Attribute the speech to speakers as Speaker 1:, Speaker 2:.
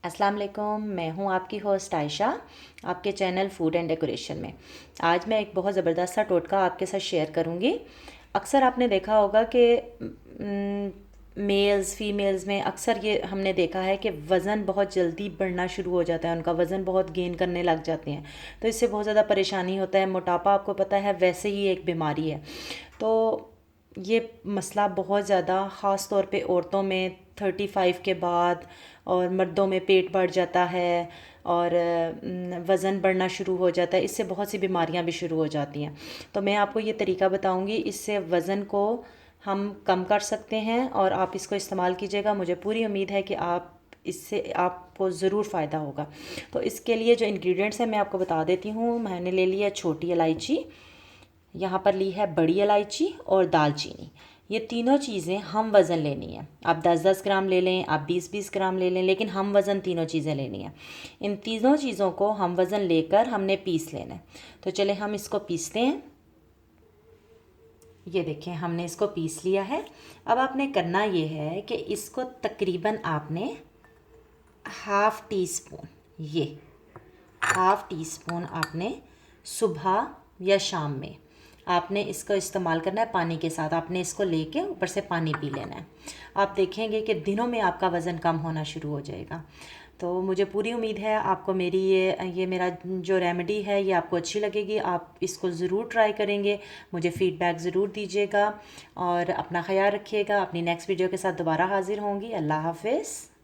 Speaker 1: अस्सलाम वालेकुम। मैं हूं आपकी होस्ट आयशा, आपके चैनल फूड एंड डेकोरेशन में। आज मैं एक बहुत ज़बरदस्त सा टोटका आपके साथ शेयर करूंगी। अक्सर आपने देखा होगा कि मेल्स फीमेल्स में अक्सर ये हमने देखा है कि वज़न बहुत जल्दी बढ़ना शुरू हो जाता है, उनका वज़न बहुत गेन करने लग जाते हैं। तो इससे बहुत ज़्यादा परेशानी होता है। मोटापा आपको पता है वैसे ही एक बीमारी है। तो ये मसला बहुत ज़्यादा ख़ास तौर पे औरतों में 35 के बाद, और मर्दों में पेट बढ़ जाता है और वज़न बढ़ना शुरू हो जाता है। इससे बहुत सी बीमारियां भी शुरू हो जाती हैं। तो मैं आपको ये तरीका बताऊंगी, इससे वज़न को हम कम कर सकते हैं और आप इसको इस्तेमाल कीजिएगा। मुझे पूरी उम्मीद है कि इससे आपको ज़रूर फ़ायदा होगा। तो इसके लिए जो इंग्रेडिएंट्स हैं मैं आपको बता देती हूँ। मैंने ले लिया छोटी इलायची, यहाँ पर ली है बड़ी इलायची और दालचीनी। ये तीनों चीज़ें हम वज़न लेनी है। आप 10-10 ग्राम ले लें, आप 20-20 ग्राम ले लें, लेकिन हम वज़न तीनों चीज़ें लेनी है। इन तीनों चीज़ों को हम वज़न लेकर हमने पीस लेना है। तो चले हम इसको पीसते हैं। ये देखें, हमने इसको पीस लिया है। अब आपने करना ये है कि इसको तकरीबन आपने हाफ़ टी स्पून, ये हाफ़ टी स्पून आपने सुबह या शाम में आपने इसको इस्तेमाल करना है। पानी के साथ आपने इसको लेके ऊपर से पानी पी लेना है। आप देखेंगे कि दिनों में आपका वज़न कम होना शुरू हो जाएगा। तो मुझे पूरी उम्मीद है आपको मेरी ये मेरा जो रेमेडी है ये आपको अच्छी लगेगी। आप इसको ज़रूर ट्राई करेंगे, मुझे फ़ीडबैक ज़रूर दीजिएगा और अपना ख्याल रखिएगा। अपनी नेक्स्ट वीडियो के साथ दोबारा हाज़िर होंगी। अल्लाह हाफ़िज़।